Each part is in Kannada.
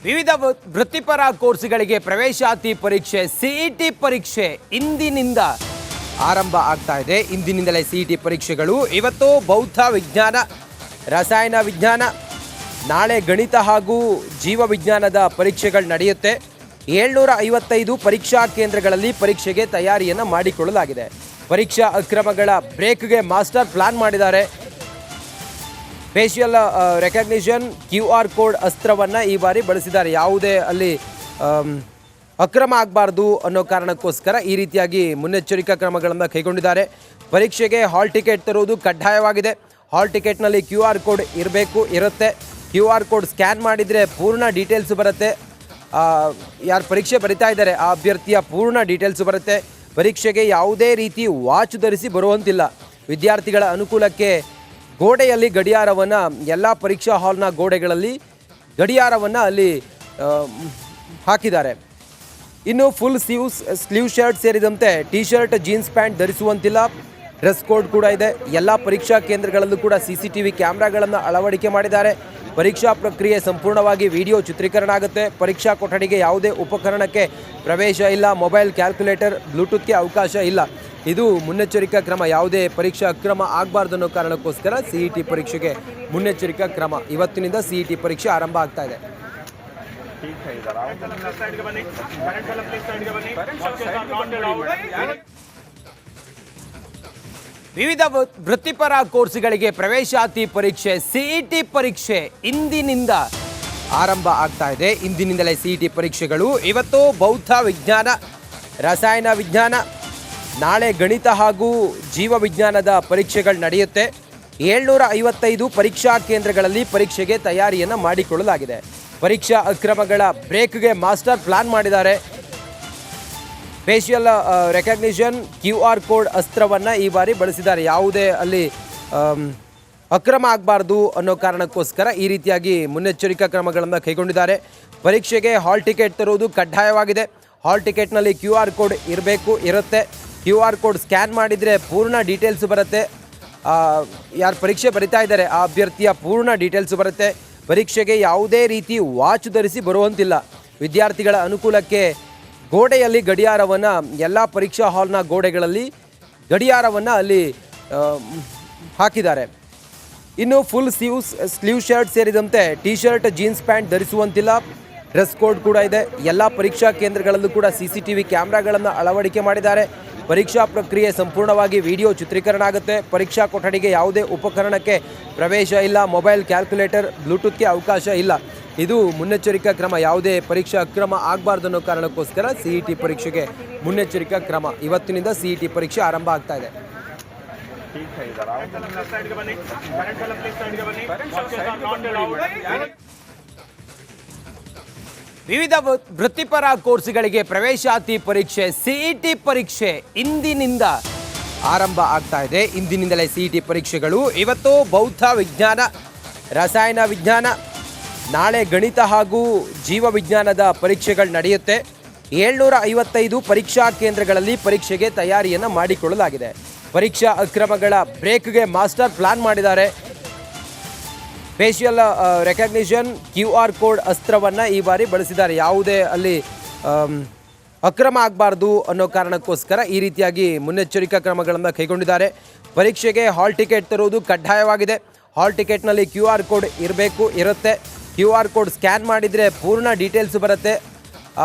ವಿವಿಧ ವೃತ್ತಿಪರ ಕೋರ್ಸ್ಗಳಿಗೆ ಪ್ರವೇಶಾತಿ ಪರೀಕ್ಷೆ ಸಿಇಟಿ ಪರೀಕ್ಷೆ ಇಂದಿನಿಂದ ಆರಂಭ ಆಗ್ತಾ ಇದೆ. ಇಂದಿನಿಂದಲೇ ಸಿಇಟಿ ಪರೀಕ್ಷೆಗಳು. ಇವತ್ತು ಭೌತ ವಿಜ್ಞಾನ, ರಸಾಯನ ವಿಜ್ಞಾನ, ನಾಳೆ ಗಣಿತ ಹಾಗೂ ಜೀವ ವಿಜ್ಞಾನದ ಪರೀಕ್ಷೆಗಳು ನಡೆಯುತ್ತೆ. 755 ಪರೀಕ್ಷಾ ಕೇಂದ್ರಗಳಲ್ಲಿ ಪರೀಕ್ಷೆಗೆ ತಯಾರಿಯನ್ನು ಮಾಡಿಕೊಳ್ಳಲಾಗಿದೆ. ಪರೀಕ್ಷಾ ಅಕ್ರಮಗಳ ಬ್ರೇಕ್ಗೆ ಮಾಸ್ಟರ್ ಪ್ಲಾನ್ ಮಾಡಿದ್ದಾರೆ. ಫೇಶಿಯಲ್ ರೆಕಗ್ನಿಷನ್ QR ಕೋಡ್ ಅಸ್ತ್ರವನ್ನು ಈ ಬಾರಿ ಬಳಸಿದ್ದಾರೆ. ಯಾವುದೇ ಅಲ್ಲಿ ಅಕ್ರಮ ಆಗಬಾರ್ದು ಅನ್ನೋ ಕಾರಣಕ್ಕೋಸ್ಕರ ಈ ರೀತಿಯಾಗಿ ಮುನ್ನೆಚ್ಚರಿಕಾ ಕ್ರಮಗಳನ್ನು ಕೈಗೊಂಡಿದ್ದಾರೆ. ಪರೀಕ್ಷೆಗೆ ಹಾಲ್ ಟಿಕೆಟ್ ತರುವುದು ಕಡ್ಡಾಯವಾಗಿದೆ. ಹಾಲ್ ಟಿಕೆಟ್ನಲ್ಲಿ QR ಕೋಡ್ ಇರುತ್ತೆ. QR ಕೋಡ್ ಸ್ಕ್ಯಾನ್ ಮಾಡಿದರೆ ಪೂರ್ಣ ಡೀಟೇಲ್ಸ್ ಬರುತ್ತೆ. ಯಾರು ಪರೀಕ್ಷೆ ಬರಿತಾ ಇದ್ದಾರೆ ಆ ಅಭ್ಯರ್ಥಿಯ ಪೂರ್ಣ ಡೀಟೇಲ್ಸ್ ಬರುತ್ತೆ. ಪರೀಕ್ಷೆಗೆ ಯಾವುದೇ ರೀತಿ ವಾಚ್ ಧರಿಸಿ ಬರುವಂತಿಲ್ಲ. ವಿದ್ಯಾರ್ಥಿಗಳ ಅನುಕೂಲಕ್ಕೆ ಗೋಡೆಯಲ್ಲಿ ಗಡಿಯಾರವನ್ನು, ಎಲ್ಲ ಪರೀಕ್ಷಾ ಹಾಲ್ನ ಗೋಡೆಗಳಲ್ಲಿ ಗಡಿಯಾರವನ್ನು ಅಲ್ಲಿ ಹಾಕಿದ್ದಾರೆ. ಇನ್ನು ಫುಲ್ ಸ್ಲೀವ್ ಶರ್ಟ್ ಸೇರಿದಂತೆ ಟಿ ಶರ್ಟ್, ಜೀನ್ಸ್ ಪ್ಯಾಂಟ್ ಧರಿಸುವಂತಿಲ್ಲ. ಡ್ರೆಸ್ ಕೋಡ್ ಕೂಡ ಇದೆ. ಎಲ್ಲ ಪರೀಕ್ಷಾ ಕೇಂದ್ರಗಳಲ್ಲೂ ಕೂಡ CCTV ಕ್ಯಾಮ್ರಾಗಳನ್ನು ಅಳವಡಿಕೆ ಮಾಡಿದ್ದಾರೆ. ಪರೀಕ್ಷಾ ಪ್ರಕ್ರಿಯೆ ಸಂಪೂರ್ಣವಾಗಿ ವಿಡಿಯೋ ಚಿತ್ರೀಕರಣ ಆಗುತ್ತೆ. ಪರೀಕ್ಷಾ ಕೊಠಡಿಗೆ ಯಾವುದೇ ಉಪಕರಣಕ್ಕೆ ಪ್ರವೇಶ ಇಲ್ಲ. ಮೊಬೈಲ್, ಕ್ಯಾಲ್ಕುಲೇಟರ್, ಬ್ಲೂಟೂತ್ಗೆ ಅವಕಾಶ ಇಲ್ಲ. ಇದು ಮುನ್ನೆಚ್ಚರಿಕಾ ಕ್ರಮ. ಯಾವುದೇ ಪರೀಕ್ಷಾ ಅಕ್ರಮ ಆಗಬಾರ್ದು ಅನ್ನೋ ಕಾರಣಕ್ಕೋಸ್ಕರ CET ಪರೀಕ್ಷೆಗೆ ಮುನ್ನೆಚ್ಚರಿಕಾ ಕ್ರಮ. ಇವತ್ತಿನಿಂದ CET ಪರೀಕ್ಷೆ ಆರಂಭ ಆಗ್ತಾ ಇದೆ. ವಿವಿಧ ವೃತ್ತಿಪರ ಕೋರ್ಸ್ಗಳಿಗೆ ಪ್ರವೇಶಾತಿ ಪರೀಕ್ಷೆ ಸಿಇಟಿ ಪರೀಕ್ಷೆ ಇಂದಿನಿಂದ ಆರಂಭ ಆಗ್ತಾ ಇದೆ. ಇಂದಿನಿಂದಲೇ CET ಪರೀಕ್ಷೆಗಳು. ಇವತ್ತು ಭೌತ ವಿಜ್ಞಾನ, ರಸಾಯನ ವಿಜ್ಞಾನ, ನಾಳೆ ಗಣಿತ ಹಾಗೂ ಜೀವ ವಿಜ್ಞಾನದ ಪರೀಕ್ಷೆಗಳು ನಡೆಯುತ್ತೆ. 755 ಪರೀಕ್ಷಾ ಕೇಂದ್ರಗಳಲ್ಲಿ ಪರೀಕ್ಷೆಗೆ ತಯಾರಿಯನ್ನು ಮಾಡಿಕೊಳ್ಳಲಾಗಿದೆ. ಪರೀಕ್ಷಾ ಅಕ್ರಮಗಳ ಬ್ರೇಕ್ಗೆ ಮಾಸ್ಟರ್ ಪ್ಲಾನ್ ಮಾಡಿದ್ದಾರೆ. ಫೇಶಿಯಲ್ ರೆಕಗ್ನಿಷನ್ QR ಕೋಡ್ ಅಸ್ತ್ರವನ್ನು ಈ ಬಾರಿ ಬಳಸಿದ್ದಾರೆ. ಯಾವುದೇ ಅಲ್ಲಿ ಅಕ್ರಮ ಆಗಬಾರ್ದು ಅನ್ನೋ ಕಾರಣಕ್ಕೋಸ್ಕರ ಈ ರೀತಿಯಾಗಿ ಮುನ್ನೆಚ್ಚರಿಕಾ ಕ್ರಮಗಳನ್ನು ಕೈಗೊಂಡಿದ್ದಾರೆ. ಪರೀಕ್ಷೆಗೆ ಹಾಲ್ ಟಿಕೆಟ್ ತರುವುದು ಕಡ್ಡಾಯವಾಗಿದೆ. ಹಾಲ್ ಟಿಕೆಟ್ನಲ್ಲಿ QR ಕೋಡ್ ಇರುತ್ತೆ. QR ಕೋಡ್ ಸ್ಕ್ಯಾನ್ ಮಾಡಿದರೆ ಪೂರ್ಣ ಡೀಟೇಲ್ಸ್ ಬರುತ್ತೆ. ಯಾರು ಪರೀಕ್ಷೆ ಬರಿತಾ ಇದ್ದಾರೆ ಆ ಅಭ್ಯರ್ಥಿಯ ಪೂರ್ಣ ಡೀಟೇಲ್ಸ್ ಬರುತ್ತೆ. ಪರೀಕ್ಷೆಗೆ ಯಾವುದೇ ರೀತಿ ವಾಚ್ ಧರಿಸಿ ಬರುವಂತಿಲ್ಲ. ವಿದ್ಯಾರ್ಥಿಗಳ ಅನುಕೂಲಕ್ಕೆ ಗೋಡೆಯಲ್ಲಿ ಗಡಿಯಾರವನ್ನು, ಎಲ್ಲ ಪರೀಕ್ಷಾ ಹಾಲ್ನ ಗೋಡೆಗಳಲ್ಲಿ ಗಡಿಯಾರವನ್ನು ಅಲ್ಲಿ ಹಾಕಿದ್ದಾರೆ. ಇನ್ನು ಫುಲ್ ಸ್ಲೀವ್ ಶರ್ಟ್ ಸೇರಿದಂತೆ ಟಿ ಶರ್ಟ್, ಜೀನ್ಸ್ ಪ್ಯಾಂಟ್ ಧರಿಸುವಂತಿಲ್ಲ. ಡ್ರೆಸ್ ಕೋಡ್ ಕೂಡ ಇದೆ. ಎಲ್ಲ ಪರೀಕ್ಷಾ ಕೇಂದ್ರಗಳಲ್ಲೂ ಕೂಡ CCTV ಕ್ಯಾಮ್ರಾಗಳನ್ನು ಅಳವಡಿಕೆ ಮಾಡಿದ್ದಾರೆ. ಪರೀಕ್ಷಾ ಪ್ರಕ್ರಿಯೆ ಸಂಪೂರ್ಣವಾಗಿ ವಿಡಿಯೋ ಚಿತ್ರೀಕರಣ ಆಗುತ್ತೆ. ಪರೀಕ್ಷಾ ಕೊಠಡಿಗೆ ಯಾವುದೇ ಉಪಕರಣಕ್ಕೆ ಪ್ರವೇಶ ಇಲ್ಲ. ಮೊಬೈಲ್, ಕ್ಯಾಲ್ಕುಲೇಟರ್, ಬ್ಲೂಟೂತ್ಗೆ ಅವಕಾಶ ಇಲ್ಲ. ಇದು ಮುನ್ನೆಚ್ಚರಿಕಾ ಕ್ರಮ. ಯಾವುದೇ ಪರೀಕ್ಷಾ ಅಕ್ರಮ ಆಗಬಾರ್ದು ಅನ್ನೋ ಕಾರಣಕ್ಕೋಸ್ಕರ CET ಪರೀಕ್ಷೆಗೆ ಮುನ್ನೆಚ್ಚರಿಕಾ ಕ್ರಮ. ಇವತ್ತಿನಿಂದ CET ಪರೀಕ್ಷೆ ಆರಂಭ ಆಗ್ತಾ ಇದೆ. ವಿವಿಧ ವೃತ್ತಿಪರ ಕೋರ್ಸ್ಗಳಿಗೆ ಪ್ರವೇಶಾತಿ ಪರೀಕ್ಷೆ ಸಿಇಟಿ ಪರೀಕ್ಷೆ ಇಂದಿನಿಂದ ಆರಂಭ ಆಗ್ತಾ ಇದೆ. ಇಂದಿನಿಂದಲೇ CET ಪರೀಕ್ಷೆಗಳು. ಇವತ್ತು ಭೌತ ವಿಜ್ಞಾನ, ರಸಾಯನ ವಿಜ್ಞಾನ, ನಾಳೆ ಗಣಿತ ಹಾಗೂ ಜೀವ ವಿಜ್ಞಾನದ ಪರೀಕ್ಷೆಗಳು ನಡೆಯುತ್ತೆ. 755 ಪರೀಕ್ಷಾ ಕೇಂದ್ರಗಳಲ್ಲಿ ಪರೀಕ್ಷೆಗೆ ತಯಾರಿಯನ್ನು ಮಾಡಿಕೊಳ್ಳಲಾಗಿದೆ. ಪರೀಕ್ಷಾ ಅಕ್ರಮಗಳ ಬ್ರೇಕ್ಗೆ ಮಾಸ್ಟರ್ ಪ್ಲಾನ್ ಮಾಡಿದ್ದಾರೆ. ಫೇಶಿಯಲ್ ರೆಕಗ್ನಿಷನ್ QR ಕೋಡ್ ಅಸ್ತ್ರವನ್ನು ಈ ಬಾರಿ ಬಳಸಿದ್ದಾರೆ. ಯಾವುದೇ ಅಲ್ಲಿ ಅಕ್ರಮ ಆಗಬಾರ್ದು ಅನ್ನೋ ಕಾರಣಕ್ಕೋಸ್ಕರ ಈ ರೀತಿಯಾಗಿ ಮುನ್ನೆಚ್ಚರಿಕಾ ಕ್ರಮಗಳನ್ನು ಕೈಗೊಂಡಿದ್ದಾರೆ. ಪರೀಕ್ಷೆಗೆ ಹಾಲ್ ಟಿಕೆಟ್ ತರುವುದು ಕಡ್ಡಾಯವಾಗಿದೆ. ಹಾಲ್ ಟಿಕೆಟ್ನಲ್ಲಿ QR ಕೋಡ್ ಇರುತ್ತೆ. QR ಕೋಡ್ ಸ್ಕ್ಯಾನ್ ಮಾಡಿದರೆ ಪೂರ್ಣ ಡೀಟೇಲ್ಸ್ ಬರುತ್ತೆ.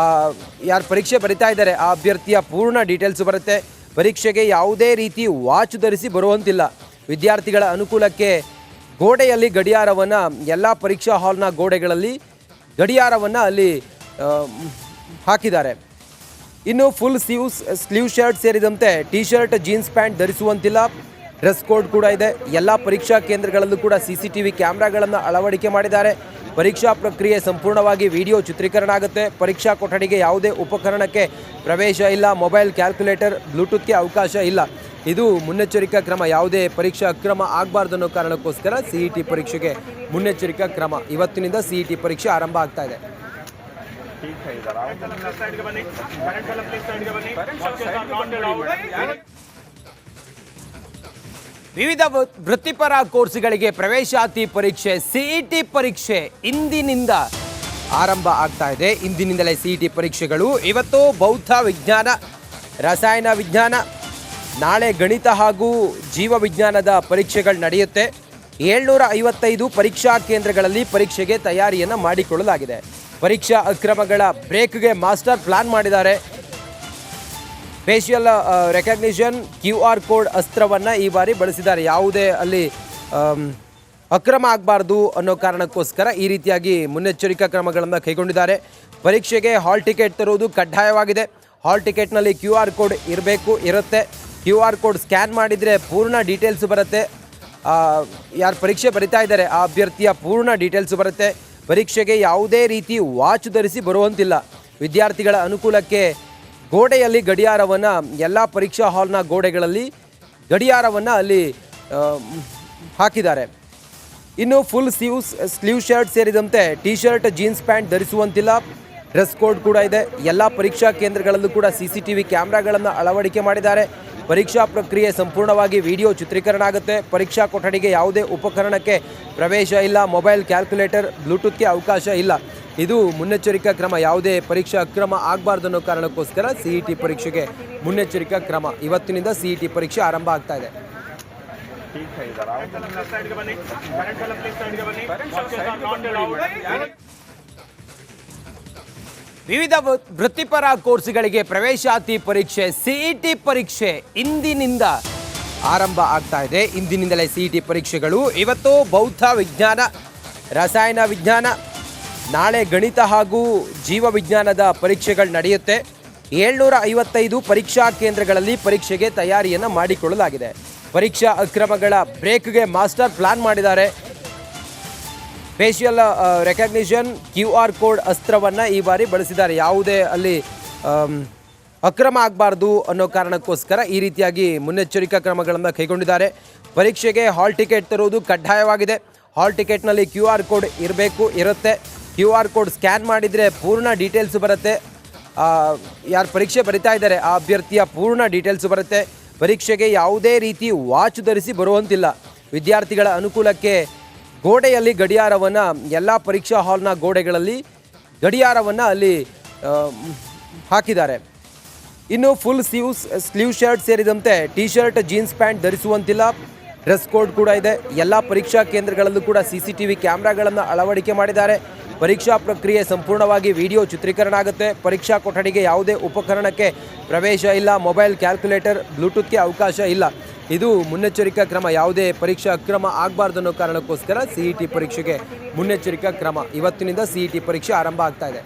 ಯಾರು ಪರೀಕ್ಷೆ ಬರಿತಾ ಇದ್ದಾರೆ ಆ ಅಭ್ಯರ್ಥಿಯ ಪೂರ್ಣ ಡೀಟೇಲ್ಸ್ ಬರುತ್ತೆ. ಪರೀಕ್ಷೆಗೆ ಯಾವುದೇ ರೀತಿ ವಾಚ್ ಧರಿಸಿ ಬರುವಂತಿಲ್ಲ. ವಿದ್ಯಾರ್ಥಿಗಳ ಅನುಕೂಲಕ್ಕೆ ಗೋಡೆಯಲ್ಲಿ ಗಡಿಯಾರವನ್ನು, ಎಲ್ಲ ಪರೀಕ್ಷಾ ಹಾಲ್ನ ಗೋಡೆಗಳಲ್ಲಿ ಗಡಿಯಾರವನ್ನು ಅಲ್ಲಿ ಹಾಕಿದ್ದಾರೆ. ಇನ್ನು ಫುಲ್ ಸ್ಲೀವ್ ಶರ್ಟ್ ಸೇರಿದಂತೆ ಟಿ ಶರ್ಟ್, ಜೀನ್ಸ್ ಪ್ಯಾಂಟ್ ಧರಿಸುವಂತಿಲ್ಲ. ಡ್ರೆಸ್ ಕೋಡ್ ಕೂಡ ಇದೆ. ಎಲ್ಲ ಪರೀಕ್ಷಾ ಕೇಂದ್ರಗಳಲ್ಲೂ ಕೂಡ CCTV ಕ್ಯಾಮ್ರಾಗಳನ್ನು ಅಳವಡಿಕೆ ಮಾಡಿದ್ದಾರೆ. ಪರೀಕ್ಷಾ ಪ್ರಕ್ರಿಯೆ ಸಂಪೂರ್ಣವಾಗಿ ವಿಡಿಯೋ ಚಿತ್ರೀಕರಣ ಆಗುತ್ತೆ. ಪರೀಕ್ಷಾ ಕೊಠಡಿಗೆ ಯಾವುದೇ ಉಪಕರಣಕ್ಕೆ ಪ್ರವೇಶ ಇಲ್ಲ. ಮೊಬೈಲ್, ಕ್ಯಾಲ್ಕುಲೇಟರ್, ಬ್ಲೂಟೂತ್ಗೆ ಅವಕಾಶ ಇಲ್ಲ. ಇದು ಮುನ್ನೆಚ್ಚರಿಕಾ ಕ್ರಮ. ಯಾವುದೇ ಪರೀಕ್ಷಾ ಅಕ್ರಮ ಆಗಬಾರ್ದು ಅನ್ನೋ ಕಾರಣಕ್ಕೋಸ್ಕರ CET ಪರೀಕ್ಷೆಗೆ ಮುನ್ನೆಚ್ಚರಿಕಾ ಕ್ರಮ. ಇವತ್ತಿನಿಂದ CET ಪರೀಕ್ಷೆ ಆರಂಭ ಆಗ್ತಾ ಇದೆ. ವಿವಿಧ ವೃತ್ತಿಪರ ಕೋರ್ಸ್ಗಳಿಗೆ ಪ್ರವೇಶಾತಿ ಪರೀಕ್ಷೆ ಸಿಇಟಿ ಪರೀಕ್ಷೆ ಇಂದಿನಿಂದ ಆರಂಭ ಆಗ್ತಾ ಇದೆ. ಇಂದಿನಿಂದಲೇ CET ಪರೀಕ್ಷೆಗಳು. ಇವತ್ತು ಭೌತ ವಿಜ್ಞಾನ, ರಸಾಯನ ವಿಜ್ಞಾನ, ನಾಳೆ ಗಣಿತ ಹಾಗೂ ಜೀವ ವಿಜ್ಞಾನದ ಪರೀಕ್ಷೆಗಳು ನಡೆಯುತ್ತೆ. 755 ಪರೀಕ್ಷಾ ಕೇಂದ್ರಗಳಲ್ಲಿ ಪರೀಕ್ಷೆಗೆ ತಯಾರಿಯನ್ನು ಮಾಡಿಕೊಳ್ಳಲಾಗಿದೆ. ಪರೀಕ್ಷಾ ಅಕ್ರಮಗಳ ಬ್ರೇಕ್ಗೆ ಮಾಸ್ಟರ್ ಪ್ಲಾನ್ ಮಾಡಿದ್ದಾರೆ. ಫೇಶಿಯಲ್ ರೆಕಗ್ನಿಷನ್ QR ಕೋಡ್ ಅಸ್ತ್ರವನ್ನು ಈ ಬಾರಿ ಬಳಸಿದ್ದಾರೆ. ಯಾವುದೇ ಅಲ್ಲಿ ಅಕ್ರಮ ಆಗಬಾರ್ದು ಅನ್ನೋ ಕಾರಣಕ್ಕೋಸ್ಕರ ಈ ರೀತಿಯಾಗಿ ಮುನ್ನೆಚ್ಚರಿಕಾ ಕ್ರಮಗಳನ್ನು ಕೈಗೊಂಡಿದ್ದಾರೆ. ಪರೀಕ್ಷೆಗೆ ಹಾಲ್ ಟಿಕೆಟ್ ತರುವುದು ಕಡ್ಡಾಯವಾಗಿದೆ. ಹಾಲ್ ಟಿಕೆಟ್ನಲ್ಲಿ QR ಕೋಡ್ ಇರುತ್ತೆ. QR ಕೋಡ್ ಸ್ಕ್ಯಾನ್ ಮಾಡಿದರೆ ಪೂರ್ಣ ಡೀಟೇಲ್ಸ್ ಬರುತ್ತೆ. ಯಾರು ಪರೀಕ್ಷೆ ಬರಿತಾ ಇದ್ದಾರೆ ಆ ಅಭ್ಯರ್ಥಿಯ ಪೂರ್ಣ ಡೀಟೇಲ್ಸ್ ಬರುತ್ತೆ. ಪರೀಕ್ಷೆಗೆ ಯಾವುದೇ ರೀತಿ ವಾಚ್ ಧರಿಸಿ ಬರುವಂತಿಲ್ಲ. ವಿದ್ಯಾರ್ಥಿಗಳ ಅನುಕೂಲಕ್ಕೆ ಗೋಡೆಯಲ್ಲಿ ಗಡಿಯಾರವನ್ನು, ಎಲ್ಲ ಪರೀಕ್ಷಾ ಹಾಲ್ನ ಗೋಡೆಗಳಲ್ಲಿ ಗಡಿಯಾರವನ್ನು ಅಲ್ಲಿ ಹಾಕಿದ್ದಾರೆ. ಇನ್ನು ಫುಲ್ ಸ್ಲೀವ್ ಶರ್ಟ್ ಸೇರಿದಂತೆ ಟಿ ಶರ್ಟ್, ಜೀನ್ಸ್ ಪ್ಯಾಂಟ್ ಧರಿಸುವಂತಿಲ್ಲ. ಡ್ರೆಸ್ ಕೋಡ್ ಕೂಡ ಇದೆ. ಎಲ್ಲ ಪರೀಕ್ಷಾ ಕೇಂದ್ರಗಳಲ್ಲೂ ಕೂಡ CCTV ಕ್ಯಾಮ್ರಾಗಳನ್ನು ಅಳವಡಿಕೆ ಮಾಡಿದ್ದಾರೆ. ಪರೀಕ್ಷಾ ಪ್ರಕ್ರಿಯೆ ಸಂಪೂರ್ಣವಾಗಿ ವಿಡಿಯೋ ಚಿತ್ರೀಕರಣ ಆಗುತ್ತೆ. ಪರೀಕ್ಷಾ ಕೊಠಡಿಗೆ ಯಾವುದೇ ಉಪಕರಣಕ್ಕೆ ಪ್ರವೇಶ ಇಲ್ಲ. ಮೊಬೈಲ್, ಕ್ಯಾಲ್ಕುಲೇಟರ್, ಬ್ಲೂಟೂತ್ಗೆ ಅವಕಾಶ ಇಲ್ಲ. ಇದು ಮುನ್ನೆಚ್ಚರಿಕಾ ಕ್ರಮ. ಯಾವುದೇ ಪರೀಕ್ಷಾ ಅಕ್ರಮ ಆಗಬಾರ್ದು ಅನ್ನೋ ಕಾರಣಕ್ಕೋಸ್ಕರ CET ಪರೀಕ್ಷೆಗೆ ಮುನ್ನೆಚ್ಚರಿಕಾ ಕ್ರಮ. ಇವತ್ತಿನಿಂದ CET ಪರೀಕ್ಷೆ ಆರಂಭ ಆಗ್ತಾ ಇದೆ. ವಿವಿಧ ವೃತ್ತಿಪರ ಕೋರ್ಸ್ಗಳಿಗೆ ಪ್ರವೇಶಾತಿ ಪರೀಕ್ಷೆ CET ಪರೀಕ್ಷೆ ಇಂದಿನಿಂದ ಆರಂಭ ಆಗ್ತಾ ಇದೆ. ಇಂದಿನಿಂದಲೇ CET ಪರೀಕ್ಷೆಗಳು. ಇವತ್ತು ಭೌತ ವಿಜ್ಞಾನ, ರಸಾಯನ ವಿಜ್ಞಾನ, ನಾಳೆ ಗಣಿತ ಹಾಗೂ ಜೀವ ವಿಜ್ಞಾನದ ಪರೀಕ್ಷೆಗಳು ನಡೆಯುತ್ತೆ. 755 ಪರೀಕ್ಷಾ ಕೇಂದ್ರಗಳಲ್ಲಿ ಪರೀಕ್ಷೆಗೆ ತಯಾರಿಯನ್ನು ಮಾಡಿಕೊಳ್ಳಲಾಗಿದೆ. ಪರೀಕ್ಷಾ ಅಕ್ರಮಗಳ ಬ್ರೇಕ್ಗೆ ಮಾಸ್ಟರ್ ಪ್ಲಾನ್ ಮಾಡಿದ್ದಾರೆ. ಫೇಶಿಯಲ್ ರೆಕಗ್ನಿಷನ್ QR ಕೋಡ್ ಅಸ್ತ್ರವನ್ನು ಈ ಬಾರಿ ಬಳಸಿದ್ದಾರೆ. ಯಾವುದೇ ಅಲ್ಲಿ ಅಕ್ರಮ ಆಗಬಾರ್ದು ಅನ್ನೋ ಕಾರಣಕ್ಕೋಸ್ಕರ ಈ ರೀತಿಯಾಗಿ ಮುನ್ನೆಚ್ಚರಿಕಾ ಕ್ರಮಗಳನ್ನು ಕೈಗೊಂಡಿದ್ದಾರೆ. ಪರೀಕ್ಷೆಗೆ ಹಾಲ್ ಟಿಕೆಟ್ ತರುವುದು ಕಡ್ಡಾಯವಾಗಿದೆ. ಹಾಲ್ ಟಿಕೆಟ್ನಲ್ಲಿ QR ಕೋಡ್ ಇರುತ್ತೆ. QR ಕೋಡ್ ಸ್ಕ್ಯಾನ್ ಮಾಡಿದರೆ ಪೂರ್ಣ ಡೀಟೇಲ್ಸ್ ಬರುತ್ತೆ. ಯಾರು ಪರೀಕ್ಷೆ ಬರಿತಾ ಇದ್ದಾರೆ ಆ ಅಭ್ಯರ್ಥಿಯ ಪೂರ್ಣ ಡೀಟೇಲ್ಸ್ ಬರುತ್ತೆ. ಪರೀಕ್ಷೆಗೆ ಯಾವುದೇ ರೀತಿ ವಾಚ್ ಧರಿಸಿ ಬರುವಂತಿಲ್ಲ. ವಿದ್ಯಾರ್ಥಿಗಳ ಅನುಕೂಲಕ್ಕೆ ಗೋಡೆಯಲ್ಲಿ ಗಡಿಯಾರವನ್ನು, ಎಲ್ಲ ಪರೀಕ್ಷಾ ಹಾಲ್ನ ಗೋಡೆಗಳಲ್ಲಿ ಗಡಿಯಾರವನ್ನು ಅಲ್ಲಿ ಹಾಕಿದ್ದಾರೆ. ಇನ್ನು ಫುಲ್ ಸ್ಲೀವ್ ಶರ್ಟ್ ಸೇರಿದಂತೆ ಟಿ ಶರ್ಟ್, ಜೀನ್ಸ್ ಪ್ಯಾಂಟ್ ಧರಿಸುವಂತಿಲ್ಲ. ಡ್ರೆಸ್ ಕೋಡ್ ಕೂಡ ಇದೆ. ಎಲ್ಲ ಪರೀಕ್ಷಾ ಕೇಂದ್ರಗಳಲ್ಲೂ ಕೂಡ CCTV ಕ್ಯಾಮ್ರಾಗಳನ್ನು ಅಳವಡಿಕೆ ಮಾಡಿದ್ದಾರೆ. ಪರೀಕ್ಷಾ ಪ್ರಕ್ರಿಯೆ ಸಂಪೂರ್ಣವಾಗಿ ವಿಡಿಯೋ ಚಿತ್ರೀಕರಣ ಆಗುತ್ತೆ. ಪರೀಕ್ಷಾ ಕೊಠಡಿಗೆ ಯಾವುದೇ ಉಪಕರಣಕ್ಕೆ ಪ್ರವೇಶ ಇಲ್ಲ. ಮೊಬೈಲ್, ಕ್ಯಾಲ್ಕುಲೇಟರ್, ಬ್ಲೂಟೂತ್ಗೆ ಅವಕಾಶ ಇಲ್ಲ. ಇದು ಮುನ್ನೆಚ್ಚರಿಕಾ ಕ್ರಮ. ಯಾವುದೇ ಪರೀಕ್ಷಾ ಅಕ್ರಮ ಆಗಬಾರ್ದು ಅನ್ನೋ ಕಾರಣಕ್ಕೋಸ್ಕರ CET ಪರೀಕ್ಷೆಗೆ ಮುನ್ನೆಚ್ಚರಿಕಾ ಕ್ರಮ. ಇವತ್ತಿನಿಂದ CET ಪರೀಕ್ಷೆ ಆರಂಭ ಆಗ್ತಾ ಇದೆ.